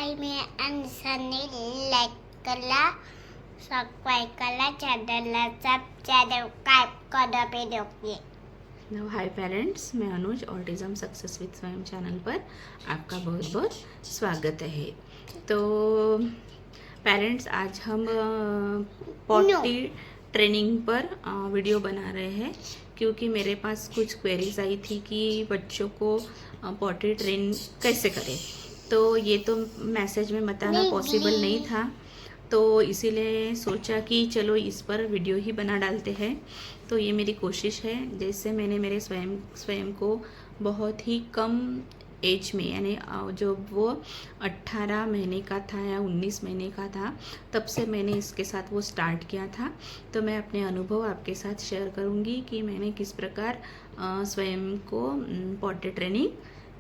मी अन्साने like करा, subscribe करा, चॅनलला चॅनल काय करा पे देखिए। हेलो हाय पेरेंट्स, मैं अनुज ऑटिज्म सक्सेस विद स्वयं चैनल पर आपका बहुत बहुत स्वागत है। तो पेरेंट्स, आज हम पॉटी ट्रेनिंग पर वीडियो बना रहे हैं क्योंकि मेरे पास कुछ क्वेरीज आई थी कि बच्चों को पॉटी ट्रेन कैसे करें। तो ये तो मैसेज में बताना पॉसिबल नहीं था, तो इसीलिए सोचा कि चलो इस पर वीडियो ही बना डालते हैं। तो ये मेरी कोशिश है, जैसे मैंने मेरे स्वयं को बहुत ही कम एज में, यानी जब वो 18 महीने का था या 19 महीने का था, तब से मैंने इसके साथ वो स्टार्ट किया था। तो मैं अपने अनुभव आपके साथ शेयर करूँगी कि मैंने किस प्रकार स्वयं को पॉटी ट्रेनिंग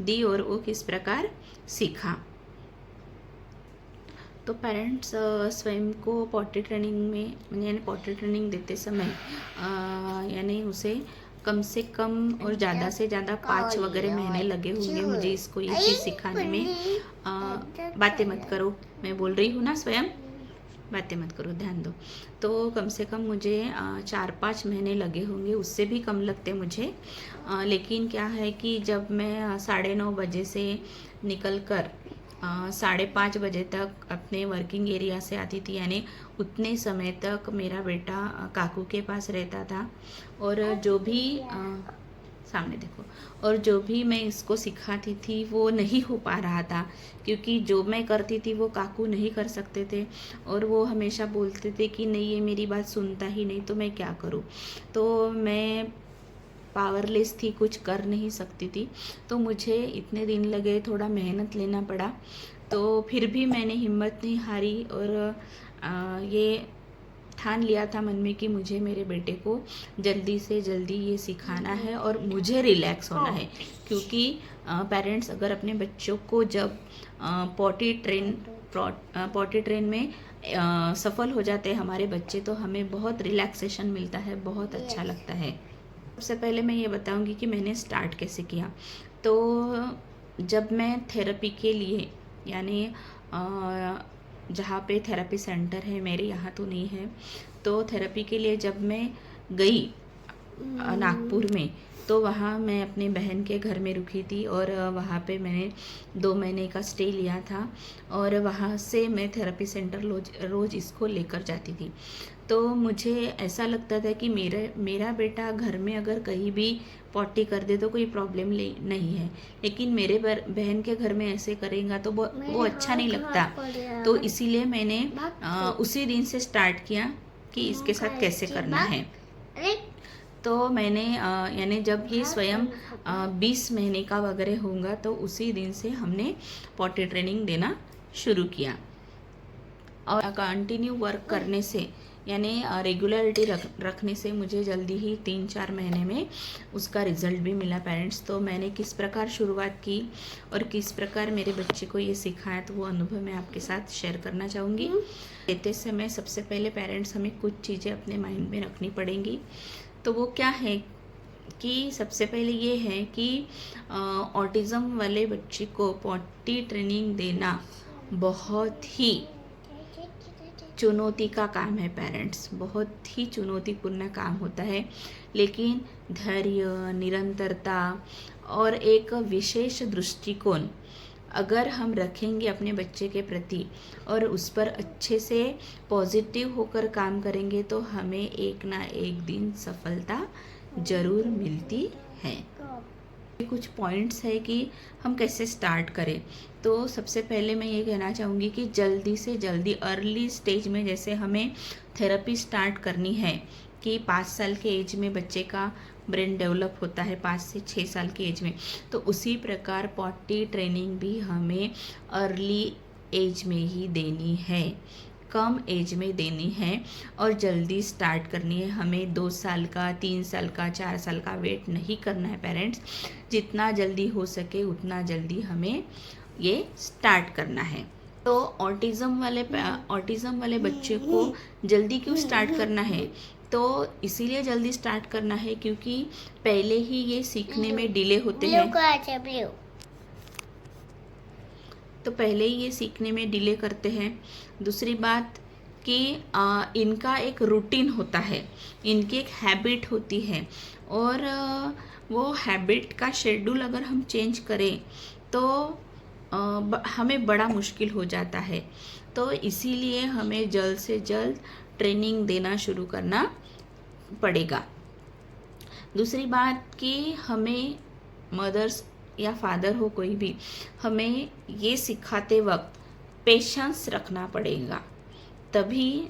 दी और वो किस प्रकार सीखा। तो पेरेंट्स, स्वयं को पॉटी ट्रेनिंग में यानी पॉटी ट्रेनिंग देते समय यानी उसे कम से कम और ज़्यादा से ज़्यादा 5 वगैरह महीने लगे होंगे मुझे इसको ये चीज़ सिखाने में। बातें मत करो, मैं बोल रही हूँ ना, स्वयं बातें मत करो, ध्यान दो। तो कम से कम मुझे 4-5 महीने लगे होंगे, उससे भी कम लगते मुझे। लेकिन क्या है कि जब मैं 9:30 बजे से निकल कर 5:30 बजे तक अपने वर्किंग एरिया से आती थी, यानी उतने समय तक मेरा बेटा काकू के पास रहता था। और जो भी सामने देखो, और जो भी मैं इसको सिखाती थी वो नहीं हो पा रहा था, क्योंकि जो मैं करती थी वो काकू नहीं कर सकते थे और वो हमेशा बोलते थे कि नहीं, ये मेरी बात सुनता ही नहीं, तो मैं क्या करूँ। तो मैं पावरलेस थी, कुछ कर नहीं सकती थी। तो मुझे इतने दिन लगे, थोड़ा मेहनत लेना पड़ा। तो फिर भी मैंने हिम्मत नहीं हारी और ये ठान लिया था मन में कि मुझे मेरे बेटे को जल्दी से जल्दी ये सिखाना है और मुझे रिलैक्स होना है। क्योंकि पेरेंट्स, अगर अपने बच्चों को जब पॉटी ट्रेन में सफल हो जाते हैं हमारे बच्चे, तो हमें बहुत रिलैक्सेशन मिलता है, बहुत अच्छा लगता है। सबसे पहले मैं ये बताऊंगी कि मैंने स्टार्ट कैसे किया। तो जब मैं थेरेपी के लिए, यानी जहाँ पे थेरेपी सेंटर है, मेरे यहाँ तो नहीं है, तो थेरेपी के लिए जब मैं गई नागपुर में, तो वहाँ मैं अपने बहन के घर में रुकी थी और वहाँ पे मैंने 2 महीने का स्टे लिया था और वहाँ से मैं थेरेपी सेंटर रोज़ इसको लेकर जाती थी। तो मुझे ऐसा लगता था कि मेरा बेटा घर में अगर कहीं भी पॉटी कर दे तो कोई प्रॉब्लम नहीं है, लेकिन मेरे बहन के घर में ऐसे करेगा तो वो अच्छा नहीं लगता। तो इसीलिए मैंने उसी दिन से स्टार्ट किया कि इसके साथ कैसे करना है। तो मैंने यानी जब ये स्वयं 20 महीने का वगैरह होगा, तो उसी दिन से हमने पॉटी ट्रेनिंग देना शुरू किया। और कंटिन्यू वर्क करने से, यानी रेगुलरिटी रखने से मुझे जल्दी ही 3-4 महीने में उसका रिज़ल्ट भी मिला पेरेंट्स। तो मैंने किस प्रकार शुरुआत की और किस प्रकार मेरे बच्चे को ये सिखाया, तो वो अनुभव मैं आपके साथ शेयर करना चाहूँगी। देते समय सबसे पहले पेरेंट्स, हमें कुछ चीज़ें अपने माइंड में रखनी पड़ेंगी। तो वो क्या है कि सबसे पहले ये है कि ऑटिज़म वाले बच्चे को पॉटी ट्रेनिंग देना बहुत ही चुनौती का काम है पेरेंट्स, बहुत ही चुनौतीपूर्ण काम होता है। लेकिन धैर्य, निरंतरता और एक विशेष दृष्टिकोण अगर हम रखेंगे अपने बच्चे के प्रति और उस पर अच्छे से पॉजिटिव होकर काम करेंगे, तो हमें एक ना एक दिन सफलता ज़रूर मिलती है। कुछ पॉइंट्स है कि हम कैसे स्टार्ट करें। तो सबसे पहले मैं ये कहना चाहूँगी कि जल्दी से जल्दी अर्ली स्टेज में, जैसे हमें थेरेपी स्टार्ट करनी है कि 5 साल के एज में बच्चे का ब्रेन डेवलप होता है, 5 से 6 साल की एज में, तो उसी प्रकार पॉटी ट्रेनिंग भी हमें अर्ली एज में ही देनी है, कम एज में देनी है और जल्दी स्टार्ट करनी है। हमें 2 साल का, 3 साल का, 4 साल का वेट नहीं करना है पेरेंट्स। जितना जल्दी हो सके उतना जल्दी हमें ये स्टार्ट करना है। तो ऑटिज़म वाले बच्चे को जल्दी क्यों स्टार्ट करना है? तो इसीलिए जल्दी स्टार्ट करना है क्योंकि पहले ही ये सीखने में डिले होते हैं। तो पहले ही ये सीखने में डिले करते हैं। दूसरी बात कि इनका एक रूटीन होता है, इनकी एक हैबिट होती है, और वो हैबिट का शेड्यूल अगर हम चेंज करें तो हमें बड़ा मुश्किल हो जाता है। तो इसीलिए हमें जल्द से जल्द ट्रेनिंग देना शुरू करना पड़ेगा। दूसरी बात कि हमें मदर्स या फादर हो कोई भी, हमें ये सिखाते वक्त पेशेंस रखना पड़ेगा, तभी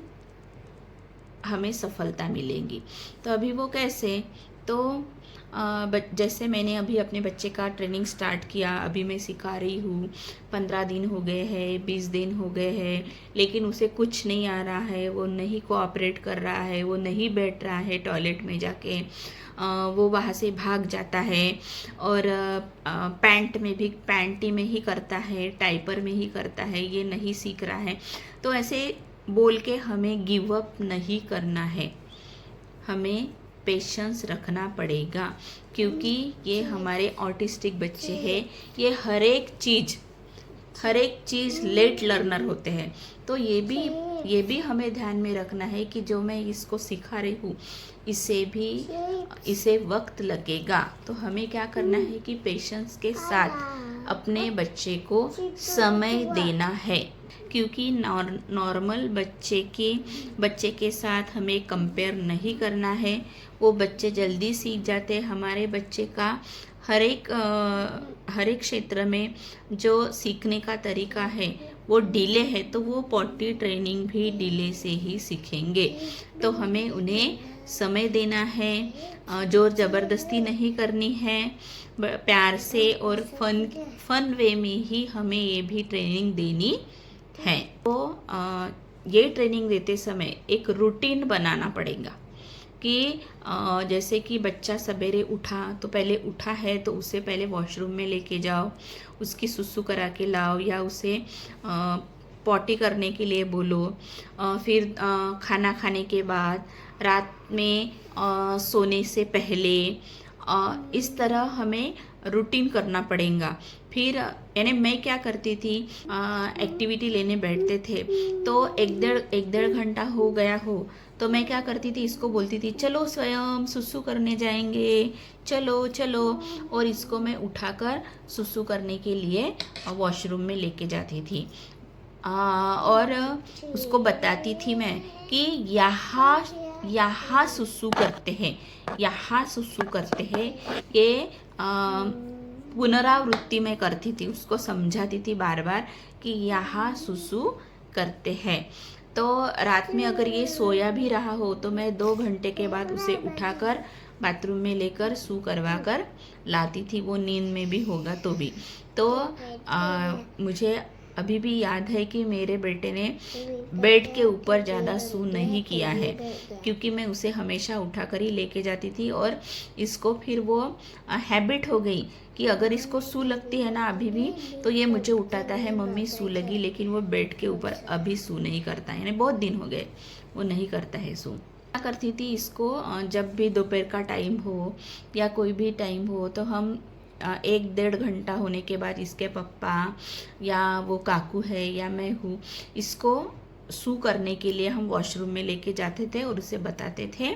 हमें सफलता मिलेगी। तो अभी वो कैसे, तो जैसे मैंने अभी अपने बच्चे का ट्रेनिंग स्टार्ट किया, अभी मैं सिखा रही हूँ, 15 दिन हो गए हैं, 20 दिन हो गए हैं, लेकिन उसे कुछ नहीं आ रहा है, वो नहीं कोऑपरेट कर रहा है, वो नहीं बैठ रहा है टॉयलेट में जाके, वो वहाँ से भाग जाता है, और पैंटी में ही करता है, टाइपर में ही करता है, ये नहीं सीख रहा है। तो ऐसे बोल के हमें गिव अप नहीं करना है, हमें पेशेंस रखना पड़ेगा, क्योंकि ये हमारे ऑटिस्टिक बच्चे हैं, ये हर एक चीज़ लेट लर्नर होते हैं। तो ये भी हमें ध्यान में रखना है कि जो मैं इसको सिखा रही हूँ इसे वक्त लगेगा। तो हमें क्या करना है कि पेशेंस के साथ अपने बच्चे को समय देना है, क्योंकि नॉर्मल बच्चे के साथ हमें कंपेयर नहीं करना है। वो बच्चे जल्दी सीख जाते हैं। हमारे बच्चे का हर एक क्षेत्र में जो सीखने का तरीका है वो डिले है, तो वो पॉटी ट्रेनिंग भी डिले से ही सीखेंगे। तो हमें उन्हें समय देना है, जोर ज़बरदस्ती नहीं करनी है, प्यार से और फन वे में ही हमें ये भी ट्रेनिंग देनी है। तो ये ट्रेनिंग देते समय एक रूटीन बनाना पड़ेगा कि जैसे कि बच्चा सवेरे उठा तो पहले उठा है तो उसे पहले वॉशरूम में लेके जाओ, उसकी सुसु करा के लाओ, या उसे पॉटी करने के लिए बोलो, फिर खाना खाने के बाद, रात में सोने से पहले, इस तरह हमें रूटीन करना पड़ेगा। फिर यानी मैं क्या करती थी, एक्टिविटी लेने बैठते थे तो एक डेढ़ घंटा हो गया हो तो मैं क्या करती थी, इसको बोलती थी चलो स्वयं सुसु करने जाएंगे, चलो चलो, और इसको मैं उठाकर सुसु करने के लिए वॉशरूम में लेके जाती थी। और उसको बताती थी मैं कि यहाँ सुसु करते हैं, यहाँ सुसु करते हैं। ये पुनरावृत्ति में करती थी, उसको समझाती थी बार बार कि यहाँ सुसु करते हैं। तो रात में अगर ये सोया भी रहा हो तो मैं 2 घंटे के बाद उसे उठाकर बाथरूम में लेकर सू करवा कर लाती थी, वो नींद में भी होगा तो भी। तो मुझे अभी भी याद है कि मेरे बेटे ने बेड के ऊपर ज़्यादा सू नहीं किया है, क्योंकि मैं उसे हमेशा उठाकर ही लेके जाती थी, और इसको फिर वो हैबिट हो गई कि अगर इसको सू लगती है ना अभी भी, तो ये मुझे उठाता है, मम्मी सू लगी, लेकिन वो बेड के ऊपर अभी सू नहीं करता है, यानी बहुत दिन हो गए वो नहीं करता है सू। क्या करती थी, इसको जब भी दोपहर का टाइम हो या कोई भी टाइम हो तो हम 1-1.5 घंटा होने के बाद इसके पप्पा या वो काकू है या मैं हूँ, इसको सू करने के लिए हम वॉशरूम में लेके जाते थे और उसे बताते थे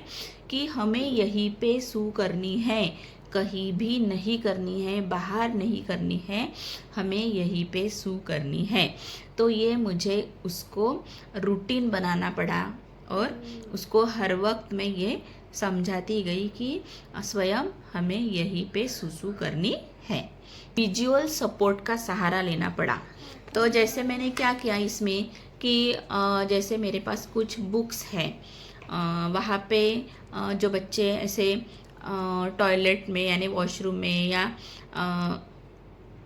कि हमें यहीं पे सू करनी है, कहीं भी नहीं करनी है, बाहर नहीं करनी है, हमें यहीं पे सू करनी है। तो ये मुझे उसको रूटीन बनाना पड़ा और उसको हर वक्त मैं ये समझाती गई कि स्वयं हमें यहीं पे सुसु करनी है। विजुअल सपोर्ट का सहारा लेना पड़ा। तो जैसे मैंने क्या किया इसमें कि जैसे मेरे पास कुछ बुक्स हैं, वहाँ पे जो बच्चे ऐसे टॉयलेट में यानी वॉशरूम में या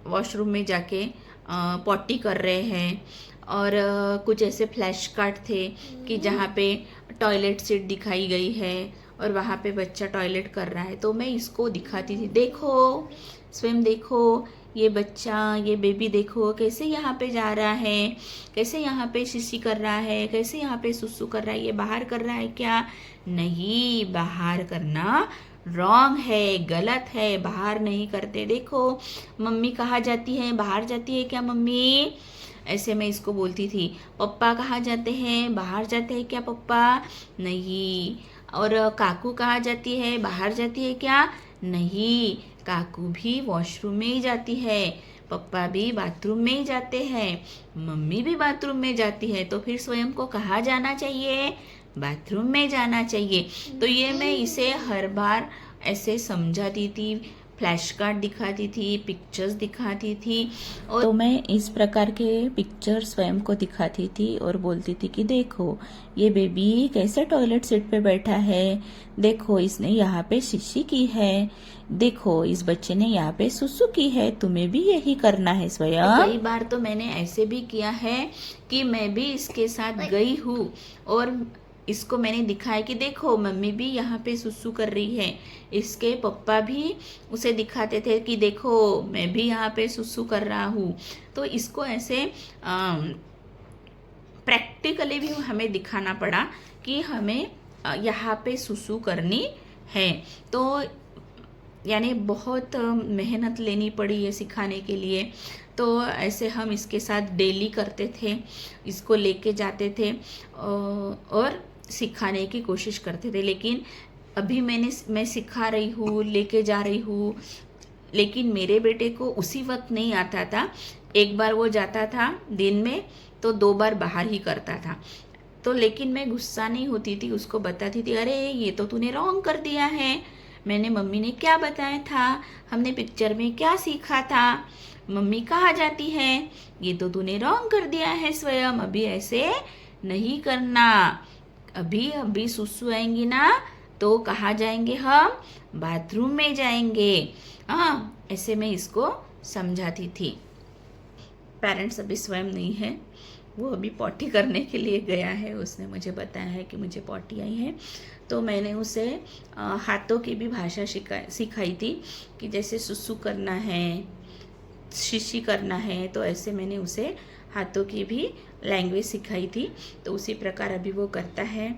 वॉशरूम में जाके पॉटी कर रहे हैं, और कुछ ऐसे फ्लैश कार्ड थे कि जहाँ पे टॉयलेट सीट दिखाई गई है और वहाँ पे बच्चा टॉयलेट कर रहा है, तो मैं इसको दिखाती थी, देखो स्वयं देखो, ये बच्चा, ये बेबी देखो कैसे यहाँ पे जा रहा है, कैसे यहाँ पे शिशी कर रहा है, कैसे यहाँ पे सुसु कर रहा है, ये बाहर कर रहा है क्या? नहीं, बाहर करना रॉन्ग है, गलत है, बाहर नहीं करते। देखो मम्मी कहाँ जाती है, बाहर जाती है क्या मम्मी? ऐसे मैं इसको बोलती थी। पप्पा कहाँ जाते हैं, बाहर जाते हैं क्या पप्पा? नहीं। और काकू कहाँ जाती है, बाहर जाती है क्या? नहीं, काकू भी वॉशरूम में ही जाती है, पप्पा भी बाथरूम में ही जाते हैं, मम्मी भी बाथरूम में जाती है। तो फिर स्वयं को कहाँ जाना चाहिए? बाथरूम में जाना चाहिए। तो ये मैं इसे हर बार ऐसे समझाती थी, फ्लैश कार्ड दिखाती थी, पिक्चर्स दिखाती थी। और तो मैं इस प्रकार के पिक्चर स्वयं को दिखाती थी और बोलती थी कि देखो ये बेबी कैसे टॉयलेट सीट पे बैठा है, देखो इसने यहाँ पे शीशी की है, देखो इस बच्चे ने यहाँ पे सुसु की है, तुम्हें भी यही करना है स्वयं। कई बार तो मैंने ऐसे भी किया है कि मैं भी इसके साथ गई हूँ और इसको मैंने दिखाया कि देखो मम्मी भी यहाँ पे सुसु कर रही है। इसके पप्पा भी उसे दिखाते थे कि देखो मैं भी यहाँ पे सुसु कर रहा हूँ। तो इसको ऐसे प्रैक्टिकली भी हमें दिखाना पड़ा कि हमें यहाँ पे सुसु करनी है। तो यानी बहुत मेहनत लेनी पड़ी ये सिखाने के लिए। तो ऐसे हम इसके साथ डेली करते थे, इसको लेके जाते थे और सिखाने की कोशिश करते थे। लेकिन अभी मैं सिखा रही हूँ, लेके जा रही हूँ, लेकिन मेरे बेटे को उसी वक्त नहीं आता था। एक बार वो जाता था दिन में तो 2 बार बाहर ही करता था। तो लेकिन मैं गुस्सा नहीं होती थी, उसको बताती थी अरे ये तो तूने रॉन्ग कर दिया है, मैंने मम्मी ने क्या बताया था, हमने पिक्चर में क्या सीखा था, मम्मी कहाँ जाती है, ये तो तूने रॉन्ग कर दिया है स्वयं, अभी ऐसे नहीं करना। अभी सुसु आएंगी ना तो कहाँ जाएंगे हम? बाथरूम में जाएंगे। हाँ, ऐसे मैं इसको समझाती थी। पेरेंट्स अभी स्वयं नहीं है, वो अभी पॉटी करने के लिए गया है। उसने मुझे बताया है कि मुझे पॉटी आई है। तो मैंने उसे हाथों की भी भाषा सिखाई थी कि जैसे सुसु करना है, शीशी करना है, तो ऐसे मैंने उसे हाथों की भी लैंग्वेज सिखाई थी। तो उसी प्रकार अभी वो करता है।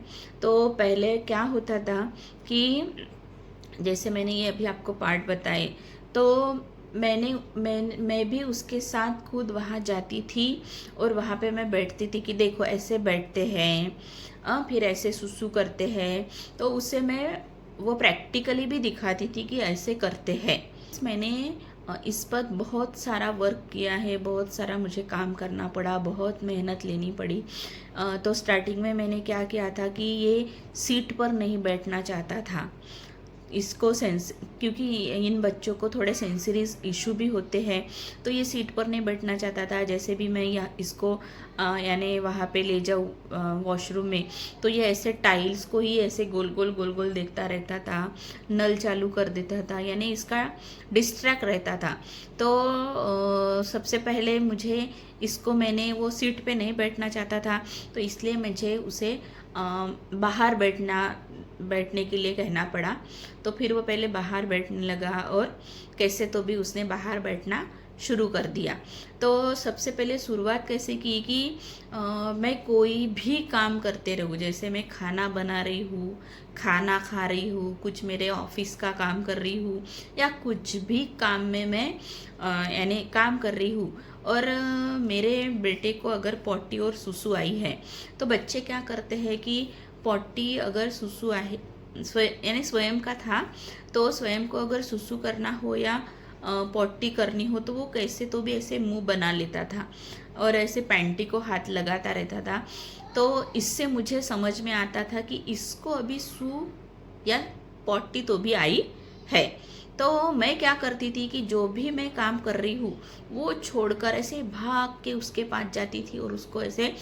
तो पहले क्या होता था कि जैसे मैंने ये अभी आपको पार्ट बताए, तो मैं भी उसके साथ खुद वहाँ जाती थी और वहाँ पे मैं बैठती थी कि देखो ऐसे बैठते हैं, फिर ऐसे सुसु करते हैं। तो उससे मैं वो प्रैक्टिकली भी दिखाती थी कि ऐसे करते हैं। मैंने इस पर बहुत सारा वर्क किया है, बहुत सारा मुझे काम करना पड़ा, बहुत मेहनत लेनी पड़ी। तो स्टार्टिंग में मैंने क्या किया था कि ये सीट पर नहीं बैठना चाहता था। इसको क्योंकि इन बच्चों को थोड़े सेंसरी इशू भी होते हैं, तो ये सीट पर नहीं बैठना चाहता था। जैसे भी मैं इसको यानी वहाँ पे ले जाऊँ वॉशरूम में, तो ये ऐसे टाइल्स को ही ऐसे गोल गोल देखता रहता था, नल चालू कर देता था, यानी इसका डिस्ट्रैक्ट रहता था। तो सबसे पहले मुझे इसको मैंने वो सीट पे नहीं बैठना चाहता था, तो इसलिए मुझे उसे बाहर बैठने के लिए कहना पड़ा। तो फिर वो पहले बाहर बैठने लगा और कैसे तो भी उसने बाहर बैठना शुरू कर दिया। तो सबसे पहले शुरुआत कैसे की कि मैं कोई भी काम करते रहूँ, जैसे मैं खाना बना रही हूँ, खाना खा रही हूँ, कुछ मेरे ऑफिस का काम कर रही हूँ, या कुछ भी काम में मैं यानी काम कर रही हूँ, और मेरे बेटे को अगर पॉटी और सुसु आई है, तो बच्चे क्या करते हैं कि पॉटी अगर सुसु आए यानी स्वयं का था, तो स्वयं को अगर सुसु करना हो या पॉटी करनी हो, तो वो कैसे तो भी ऐसे मुंह बना लेता था और ऐसे पैंटी को हाथ लगाता रहता था। तो इससे मुझे समझ में आता था कि इसको अभी सू या पॉटी तो भी आई है। तो मैं क्या करती थी कि जो भी मैं काम कर रही हूँ वो छोड़कर ऐसे भाग के उसके पास जाती थी और उसको ऐसे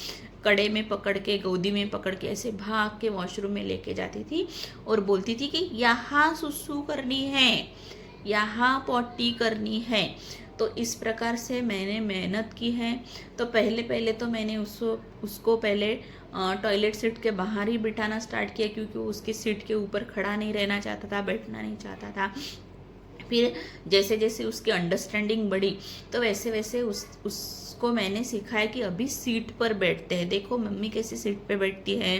कड़े में पकड़ के, गोदी में पकड़ के ऐसे भाग के वॉशरूम में लेके जाती थी और बोलती थी कि यहाँ सुसु करनी है, यहाँ पॉटी करनी है। तो इस प्रकार से मैंने मेहनत की है। तो पहले तो मैंने उसको पहले टॉयलेट सीट के बाहर ही बिठाना स्टार्ट किया, क्योंकि वो उसकी सीट के ऊपर खड़ा नहीं रहना चाहता था, बैठना नहीं चाहता था। फिर जैसे जैसे उसकी अंडरस्टैंडिंग बढ़ी तो वैसे वैसे उसको मैंने सिखाया कि अभी सीट पर बैठते हैं, देखो मम्मी कैसे सीट पे बैठती है।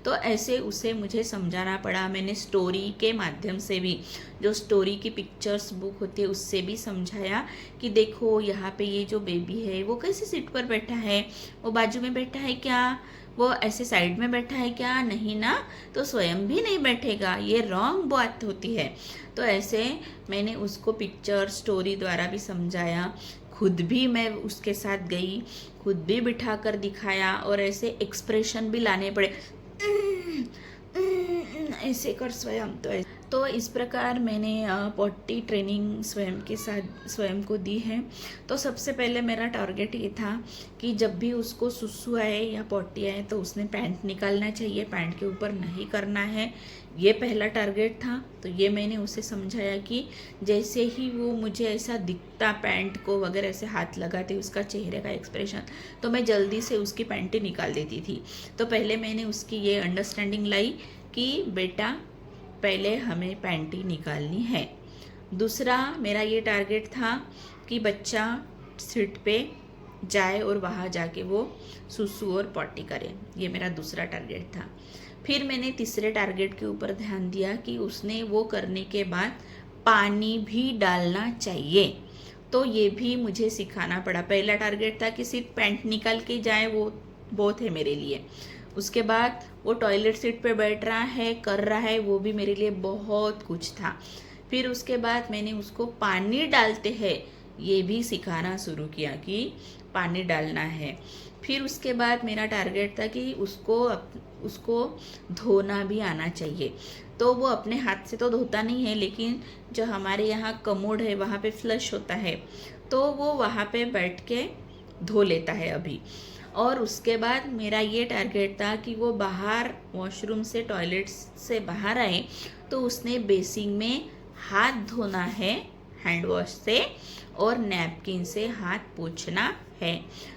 तो ऐसे उसे मुझे समझाना पड़ा। मैंने स्टोरी के माध्यम से भी, जो स्टोरी की पिक्चर्स बुक होती है उससे भी समझाया कि देखो यहाँ पे ये जो बेबी है वो कैसे सीट पर बैठा है, वो बाजू में बैठा है क्या, वो ऐसे साइड में बैठा है क्या, नहीं ना, तो स्वयं भी नहीं बैठेगा, ये रॉन्ग बात होती है। तो ऐसे मैंने उसको पिक्चर स्टोरी द्वारा भी समझाया। खुद भी मैं उसके साथ गई, खुद भी बिठा कर दिखाया और ऐसे एक्सप्रेशन भी लाने पड़े, ऐसे कर स्वयं। तो इस प्रकार मैंने पॉटी ट्रेनिंग स्वयं को दी है। तो सबसे पहले मेरा टारगेट ये था कि जब भी उसको सुसु आए या पॉटी आए तो उसने पैंट निकालना चाहिए, पैंट के ऊपर नहीं करना है, ये पहला टारगेट था। तो ये मैंने उसे समझाया कि जैसे ही वो मुझे ऐसा दिखता पैंट को वगैरह ऐसे हाथ लगाते उसका चेहरे का एक्सप्रेशन, तो मैं जल्दी से उसकी पैंटें निकाल देती थी। तो पहले मैंने उसकी ये अंडरस्टैंडिंग लाई कि बेटा पहले हमें पैंटी निकालनी है। दूसरा मेरा ये टारगेट था कि बच्चा सीट पे जाए और वहाँ जाके वो सुसु और पॉटी करे, ये मेरा दूसरा टारगेट था। फिर मैंने तीसरे टारगेट के ऊपर ध्यान दिया कि उसने वो करने के बाद पानी भी डालना चाहिए, तो ये भी मुझे सिखाना पड़ा। पहला टारगेट था कि सिर्फ पैंट निकाल के जाए, वो बहुत है मेरे लिए। उसके बाद वो टॉयलेट सीट पे बैठ रहा है, कर रहा है, वो भी मेरे लिए बहुत कुछ था। फिर उसके बाद मैंने उसको पानी डालते हैं ये भी सिखाना शुरू किया कि पानी डालना है। फिर उसके बाद मेरा टारगेट था कि उसको धोना भी आना चाहिए। तो वो अपने हाथ से तो धोता नहीं है, लेकिन जो हमारे यहाँ कमोड है वहाँ पे फ्लश होता है, तो वो वहाँ पे बैठ के धो लेता है अभी। और उसके बाद मेरा ये टारगेट था कि वो बाहर वॉशरूम से, टॉयलेट से बाहर आए तो उसने बेसिन में हाथ धोना है हैंड वॉश से और नैपकिन से हाथ पोंछना है।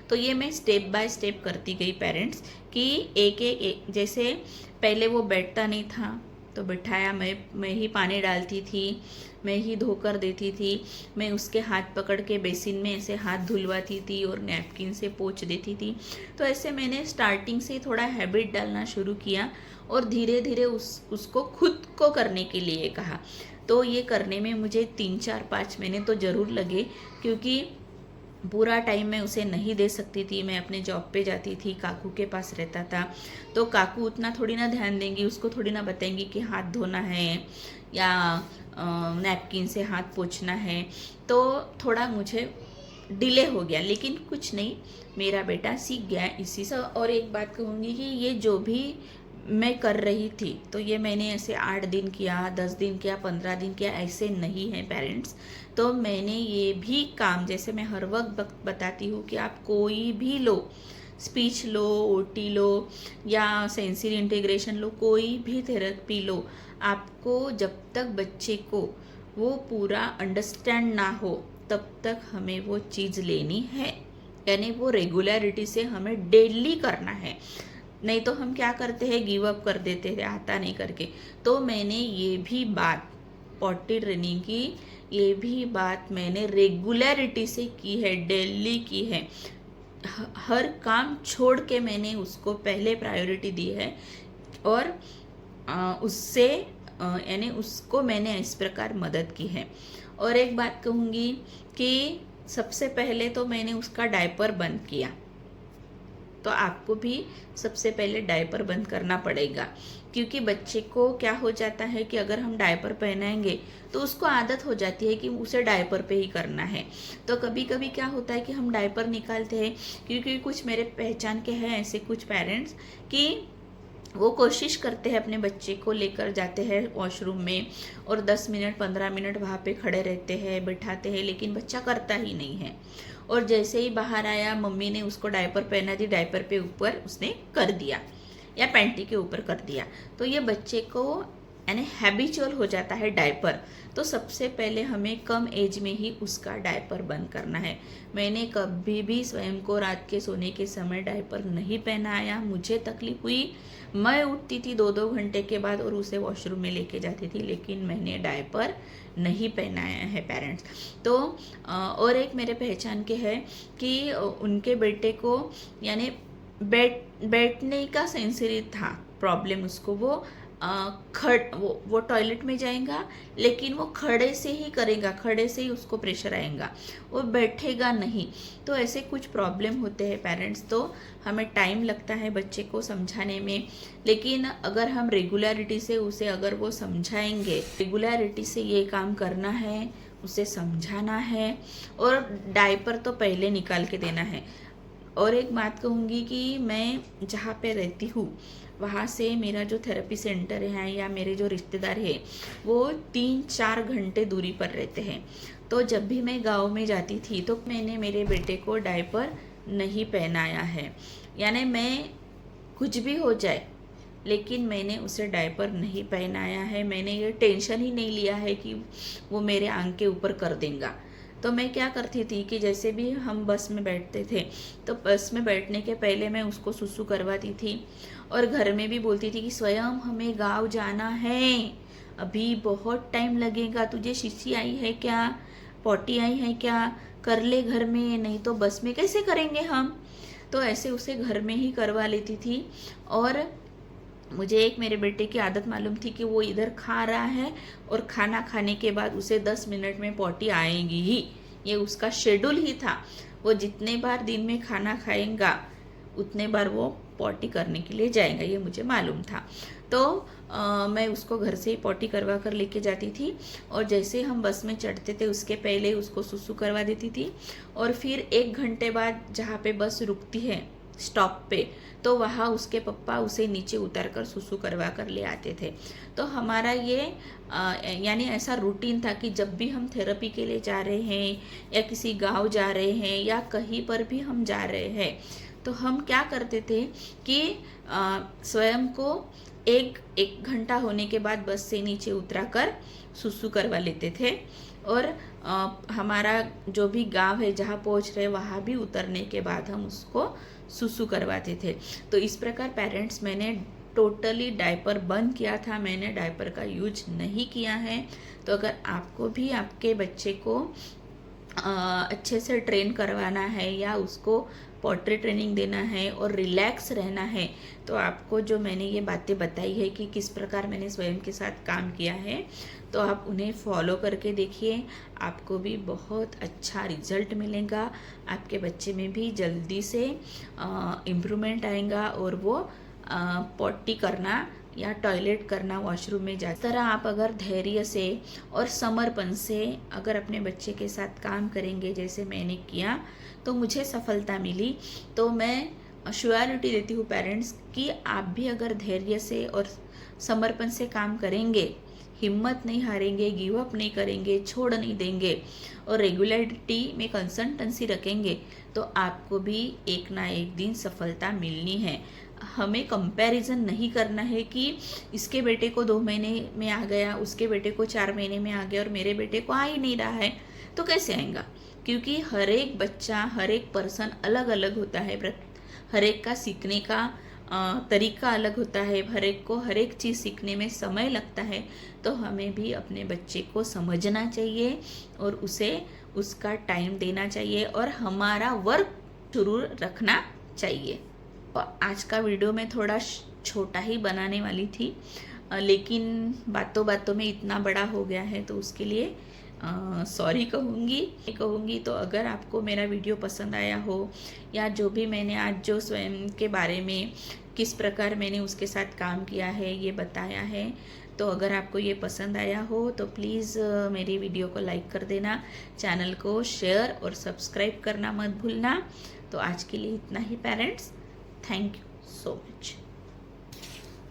तो ये मैं स्टेप बाय स्टेप करती गई पेरेंट्स कि एक जैसे पहले वो बैठता नहीं था तो बिठाया, मैं ही पानी डालती थी, मैं ही धोकर देती थी, मैं उसके हाथ पकड़ के बेसिन में ऐसे हाथ धुलवाती थी और नैपकिन से पोंछ देती थी। तो ऐसे मैंने स्टार्टिंग से थोड़ा हैबिट डालना शुरू किया और धीरे धीरे उसको खुद को करने के लिए कहा। तो ये करने में मुझे 3-4-5 महीने तो ज़रूर लगे, क्योंकि पूरा टाइम मैं उसे नहीं दे सकती थी। मैं अपने जॉब पे जाती थी, काकू के पास रहता था, तो काकू उतना थोड़ी ना ध्यान देंगी, उसको थोड़ी ना बताएंगी कि हाथ धोना है या नैपकिन से हाथ पोंछना है। तो थोड़ा मुझे डिले हो गया, लेकिन कुछ नहीं, मेरा बेटा सीख गया इसी से। और एक बात कहूँगी कि ये जो भी मैं कर रही थी तो ये मैंने ऐसे 8 दिन किया, 10 दिन किया, 15 दिन किया, ऐसे नहीं है पेरेंट्स। तो मैंने ये भी काम, जैसे मैं हर वक्त बताती हूँ कि आप कोई भी लो, स्पीच लो, ओटी लो या सेंसरी इंटीग्रेशन लो, कोई भी थेरेपी लो, आपको जब तक बच्चे को वो पूरा अंडरस्टैंड ना हो तब तक हमें वो चीज़ लेनी है, यानी वो रेगुलरिटी से हमें डेली करना है। नहीं तो हम क्या करते हैं, गिव अप कर देते हैं आता नहीं करके। तो मैंने ये भी बात पॉटी ट्रेनिंग की, ये भी बात मैंने रेगुलरिटी से की है, डेली की है। हर काम छोड़ के मैंने उसको पहले प्रायोरिटी दी है और उससे यानी उसको मैंने इस प्रकार मदद की है। और एक बात कहूँगी कि सबसे पहले तो मैंने उसका डायपर बंद किया, तो आपको भी सबसे पहले डायपर बंद करना पड़ेगा, क्योंकि बच्चे को क्या हो जाता है कि अगर हम डायपर पहनाएंगे तो उसको आदत हो जाती है कि उसे डायपर पे ही करना है। तो कभी कभी क्या होता है कि हम डायपर निकालते हैं, क्योंकि कुछ मेरे पहचान के हैं ऐसे कुछ पेरेंट्स कि वो कोशिश करते हैं अपने बच्चे को लेकर जाते हैं वॉशरूम में और 10 मिनट 15 मिनट वहाँ पे खड़े रहते हैं, बैठाते हैं, लेकिन बच्चा करता ही नहीं है। और जैसे ही बाहर आया मम्मी ने उसको डायपर पहना दी, डायपर पे ऊपर उसने कर दिया या पैंटी के ऊपर कर दिया, तो ये बच्चे को यानी हैबिचुअल हो जाता है डायपर, तो सबसे पहले हमें कम एज में ही उसका डायपर बंद करना है। मैंने कभी भी स्वयं को रात के सोने के समय डायपर नहीं पहनाया। मुझे तकलीफ हुई, मैं उठती थी 2-2 घंटे के बाद और उसे वॉशरूम में लेके जाती थी, लेकिन मैंने डायपर नहीं पहनाया है पेरेंट्स। तो और एक मेरे पहचान के है कि उनके बेटे को यानी बैठने का सेंसरी था प्रॉब्लम उसको, वो टॉयलेट में जाएगा लेकिन वो खड़े से ही करेगा, खड़े से ही उसको प्रेशर आएगा, वो बैठेगा नहीं। तो ऐसे कुछ प्रॉब्लम होते हैं पेरेंट्स, तो हमें टाइम लगता है बच्चे को समझाने में, लेकिन अगर हम रेगुलरिटी से उसे अगर वो समझाएंगे, रेगुलरिटी से ये काम करना है, उसे समझाना है और डायपर तो पहले निकाल के देना है। और एक बात कहूँगी कि मैं जहाँ पे रहती हूँ वहाँ से मेरा जो थेरेपी सेंटर है या मेरे जो रिश्तेदार हैं वो 3-4 घंटे दूरी पर रहते हैं। तो जब भी मैं गांव में जाती थी तो मैंने मेरे बेटे को डायपर नहीं पहनाया है, यानी मैं कुछ भी हो जाए लेकिन मैंने उसे डायपर नहीं पहनाया है। मैंने ये टेंशन ही नहीं लिया है कि वो मेरे आंख के ऊपर कर देगा। तो मैं क्या करती थी कि जैसे भी हम बस में बैठते थे तो बस में बैठने के पहले मैं उसको सुसु करवाती थी और घर में भी बोलती थी कि स्वयं हमें गांव जाना है, अभी बहुत टाइम लगेगा, तुझे शिशी आई है क्या, पॉटी आई है क्या, कर ले घर में, नहीं तो बस में कैसे करेंगे हम। तो ऐसे उसे घर में ही करवा लेती थी। और मुझे एक मेरे बेटे की आदत मालूम थी कि वो इधर खा रहा है और खाना खाने के बाद उसे 10 मिनट में पॉटी आएगी ही, ये उसका शेड्यूल ही था। वो जितने बार दिन में खाना खाएगा उतने बार वो पॉटी करने के लिए जाएगा, ये मुझे मालूम था। तो मैं उसको घर से ही पॉटी करवा कर लेके जाती थी और जैसे हम बस में चढ़ते थे उसके पहले उसको सुसु करवा देती थी। और फिर 1 घंटे बाद जहाँ पे बस रुकती है स्टॉप पे, तो वहाँ उसके पप्पा उसे नीचे उतर कर सुसु करवा कर ले आते थे। तो हमारा ये यानी ऐसा रूटीन था कि जब भी हम थेरेपी के लिए जा रहे हैं या किसी गांव जा रहे हैं या कहीं पर भी हम जा रहे हैं तो हम क्या करते थे कि स्वयं को एक घंटा होने के बाद बस से नीचे उतरा कर सुसु करवा लेते थे। और हमारा जो भी गांव है जहाँ पहुँच रहे वहाँ भी उतरने के बाद हम उसको सुसु करवाते थे। तो इस प्रकार पेरेंट्स मैंने टोटली डायपर बंद किया था, मैंने डायपर का यूज नहीं किया है। तो अगर आपको भी आपके बच्चे को अच्छे से ट्रेन करवाना है या उसको पॉटरी ट्रेनिंग देना है और रिलैक्स रहना है तो आपको जो मैंने ये बातें बताई है कि किस प्रकार मैंने स्वयं के साथ काम किया है तो आप उन्हें फॉलो करके देखिए, आपको भी बहुत अच्छा रिजल्ट मिलेगा। आपके बच्चे में भी जल्दी से इम्प्रूवमेंट आएगा और वो पॉटी करना या टॉयलेट करना वॉशरूम में जा। इस तरह आप अगर धैर्य से और समर्पण से अगर अपने बच्चे के साथ काम करेंगे जैसे मैंने किया तो मुझे सफलता मिली। तो मैं श्योरिटी देती हूँ पेरेंट्स कि आप भी अगर धैर्य से और समर्पण से काम करेंगे, हिम्मत नहीं हारेंगे, गिव अप नहीं करेंगे, छोड़ नहीं देंगे और रेगुलरिटी में कंसिस्टेंसी रखेंगे तो आपको भी एक ना एक दिन सफलता मिलनी है। हमें कंपैरिजन नहीं करना है कि इसके बेटे को 2 महीने में आ गया, उसके बेटे को 4 महीने में आ गया और मेरे बेटे को आ ही नहीं रहा है, तो कैसे आएगा। क्योंकि हर एक बच्चा, हर एक पर्सन अलग अलग होता है, हर एक का सीखने का तरीका अलग होता है, हर एक को हर एक चीज़ सीखने में समय लगता है। तो हमें भी अपने बच्चे को समझना चाहिए और उसे उसका टाइम देना चाहिए और हमारा वर्क शुरू रखना चाहिए। आज का वीडियो मैं थोड़ा छोटा ही बनाने वाली थी लेकिन बातों बातों में इतना बड़ा हो गया है तो उसके लिए सॉरी कहूँगी। तो अगर आपको मेरा वीडियो पसंद आया हो या जो भी मैंने आज जो स्वयं के बारे में किस प्रकार मैंने उसके साथ काम किया है ये बताया है, तो अगर आपको ये पसंद आया हो तो प्लीज़ मेरी वीडियो को लाइक कर देना, चैनल को शेयर और सब्सक्राइब करना मत भूलना। तो आज के लिए इतना ही parents, thank you so much.